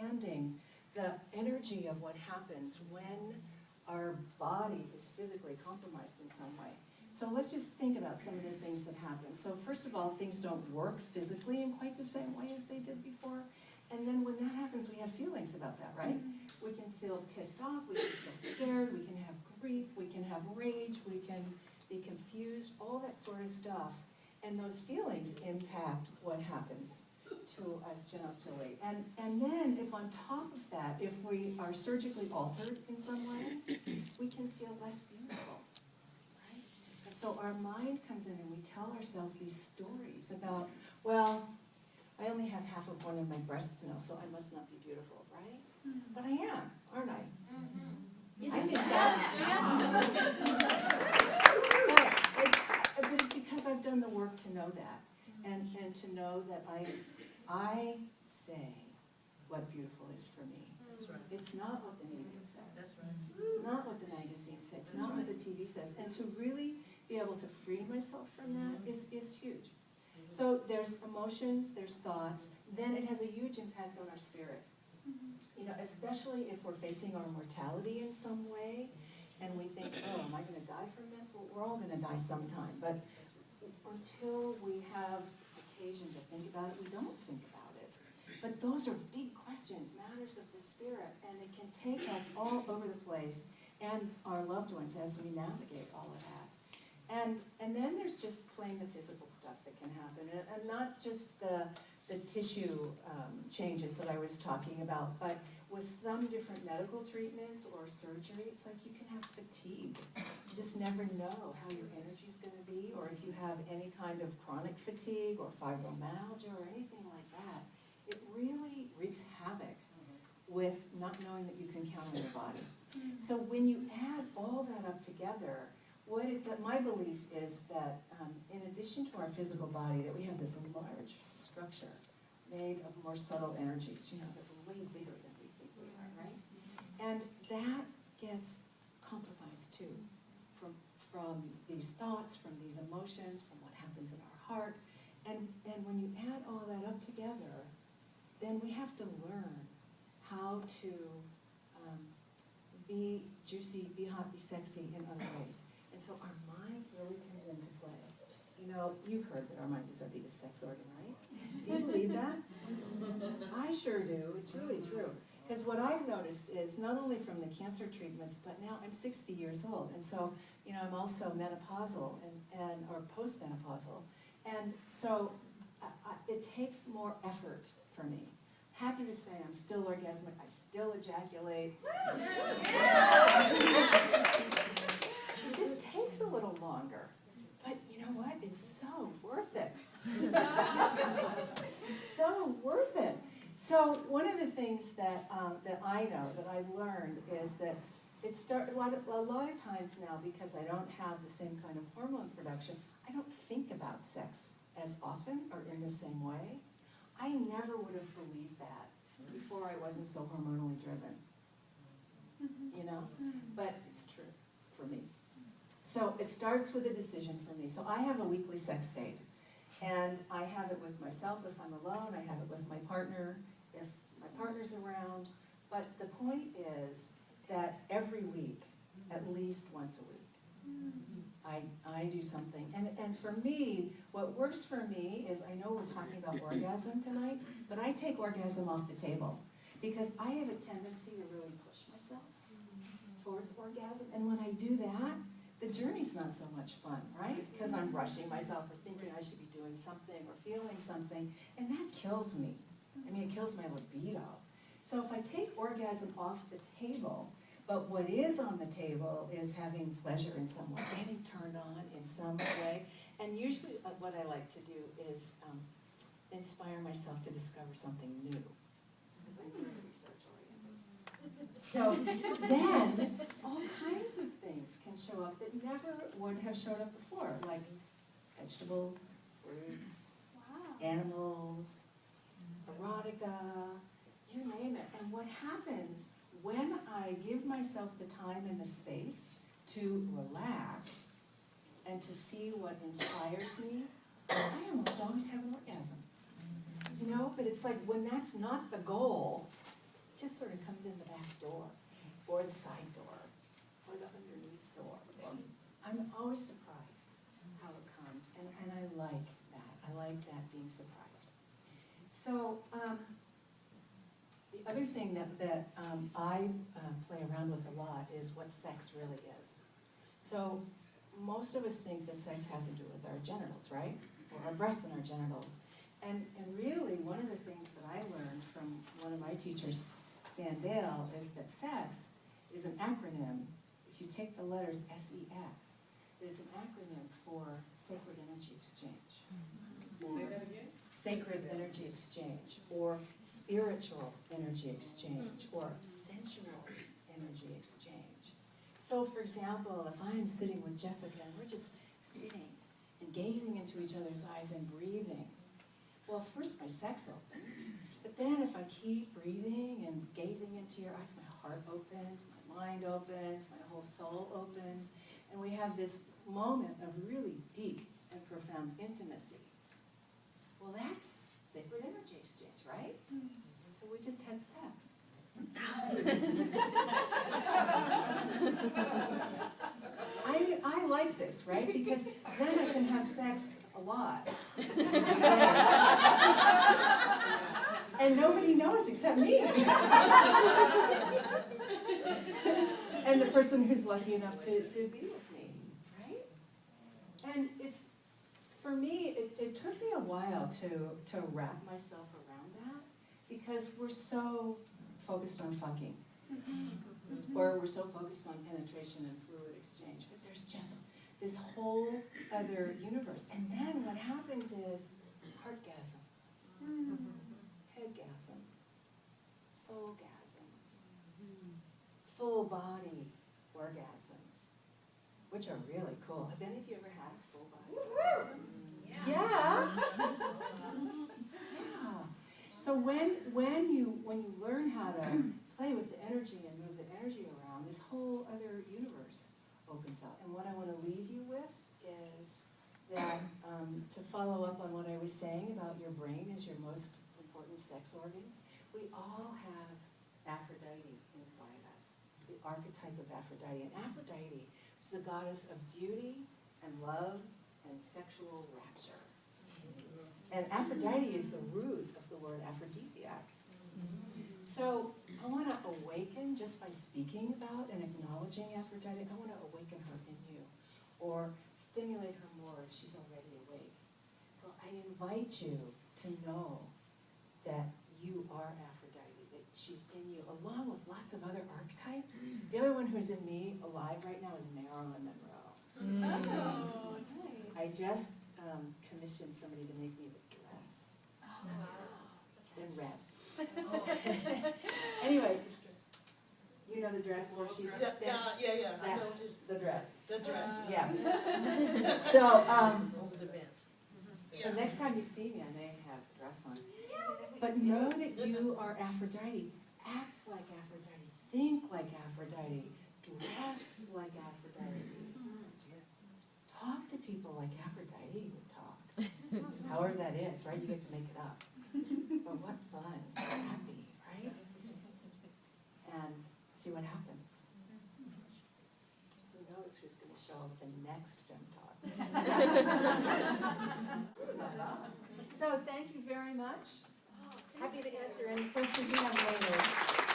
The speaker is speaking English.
understanding the energy of what happens when our body is physically compromised in some way. So let's just think about some of the things that happen. So first of all, things don't work physically in quite the same way as they did before. And then when that happens, we have feelings about that, right? We can feel pissed off, we can feel scared, we can have grief, we can have rage, we can be confused, all that sort of stuff. And those feelings impact what happens to us genitally. And then if on top of that, if we are surgically altered in some way, we can feel less beautiful. Right? And so our mind comes in and we tell ourselves these stories about, well, I only have half of one of my breasts now, so I must not be beautiful, right? But I am, aren't I? I think but it's because I've done the work to know that, and to know that I say what beautiful is for me. That's right. It's not what the media says. That's right. It's not what the magazine says. It's not what the TV says. And to really be able to free myself from that is huge. So there's emotions, there's thoughts, then it has a huge impact on our spirit. You know, especially if we're facing our mortality in some way, and we think, oh, am I going to die from this? Well, we're all going to die sometime, but until we have occasion to think about it, we don't think about it. But those are big questions, matters of the spirit, and it can take us all over the place, and our loved ones as we navigate all of that. And then there's just plain the physical stuff that can happen, and not just the tissue changes that I was talking about, but with some different medical treatments or surgery, it's like you can have fatigue. You just never know how your energy is going to be, or if you have any kind of chronic fatigue or fibromyalgia or anything like that. It really wreaks havoc with not knowing that you can count on your body. So when you add all that up together, what it does, my belief is that in addition to our physical body, that we have this large structure made of more subtle energies, you know, that are way bigger than we think we are, right? And that gets compromised too, from these thoughts, from these emotions, from what happens in our heart. And when you add all that up together, then we have to learn how to be juicy, be hot, be sexy in other ways. And so our mind really comes into play. You know, you've heard that our mind is our biggest sex organ, right? Do you believe that? I sure do. It's really true. Because what I've noticed is, not only from the cancer treatments, but now I'm 60 years old. And so, you know, I'm also menopausal or postmenopausal. And so it takes more effort for me. Happy to say I'm still orgasmic. I still ejaculate. It just takes a little longer. But you know what? It's so worth it. So worth it. So one of the things that I know, that I've learned, is that a lot of times now, because I don't have the same kind of hormone production, I don't think about sex as often or in the same way. I never would have believed that before I wasn't so hormonally driven. You know? But it's true for me. So it starts with a decision for me. So I have a weekly sex date. And I have it with myself if I'm alone. I have it with my partner if my partner's around. But the point is that every week, at least once a week, I do something. And for me, what works for me is, I know we're talking about orgasm tonight, but I take orgasm off the table. Because I have a tendency to really push myself towards orgasm. And when I do that, the journey's not so much fun, right? Because I'm rushing myself or thinking I should be doing something or feeling something, and that kills me. I mean, it kills my libido. So if I take orgasm off the table, but what is on the table is having pleasure in some way, getting turned on in some way, and usually what I like to do is inspire myself to discover something new, because I'm very research-oriented. So then, all kinds of things can show up that never would have showed up before, like vegetables, fruits, animals, erotica, you name it. And what happens when I give myself the time and the space to relax and to see what inspires me, I almost always have an orgasm. You know, but it's like when that's not the goal, just sort of comes in the back door, or the side door, or the underneath door. I'm always surprised how it comes, and I like that. I like that, being surprised. So the other thing that I play around with a lot is what sex really is. So most of us think that sex has to do with our genitals, right? Or our breasts and our genitals. And really, one of the things that I learned from one of my teachers, Stan Dale, is that sex is an acronym. If you take the letters SEX, it is an acronym for sacred energy exchange. Say that again? Sacred energy exchange, or spiritual energy exchange, or sensual energy exchange. So, for example, if I'm sitting with Jessica and we're just sitting and gazing into each other's eyes and breathing, well, first my sex opens, but then if I keep breathing and gazing into your eyes, my heart opens, my mind opens, my whole soul opens, and we have this moment of really deep and profound intimacy. Well, that's sacred energy exchange, right? So we just had sex. I like this, right? Because then I can have sex a lot. And nobody knows except me. And the person who's lucky enough to be with me, right? And it's, for me, it took me a while to wrap myself around that, because we're so focused on fucking. Or we're so focused on penetration and fluid exchange, but there's just this whole other universe. And then what happens is heartgasms, headgasms, soulgasms, full body orgasms, which are really cool. Have any of you ever had a full body orgasm? Yeah. Yeah. So when you learn how to play with the energy and move the energy around, this whole other universe opens up. And what I want to leave you with is that to follow up on what I was saying about your brain is your most important sex organ, we all have Aphrodite inside us, the archetype of Aphrodite. And Aphrodite is the goddess of beauty and love and sexual rapture. And Aphrodite is the root of the word aphrodisiac. So I want to awaken, just by speaking about and acknowledging Aphrodite, I want to awaken her in you, or stimulate her more if she's already awake. So I invite you to know that you are Aphrodite, that she's in you, along with lots of other archetypes. The other one who's in me alive right now is Marilyn Monroe. Oh, nice. I just commissioned somebody to make me the dress in red. Anyway, you know the dress where she's Yeah. I know the dress. the dress. Yeah. So Over the vent. so next time you see me, I may have a dress on. But know that you are Aphrodite. Act like Aphrodite. Think like Aphrodite. Dress like Aphrodite. Talk to people like Aphrodite would talk. However that is, right? You get to make it up. But what fun. Happy, right? And see what happens. Who knows who's going to show up at the next Fem Talks. So thank you very much. Happy to answer any questions you have later.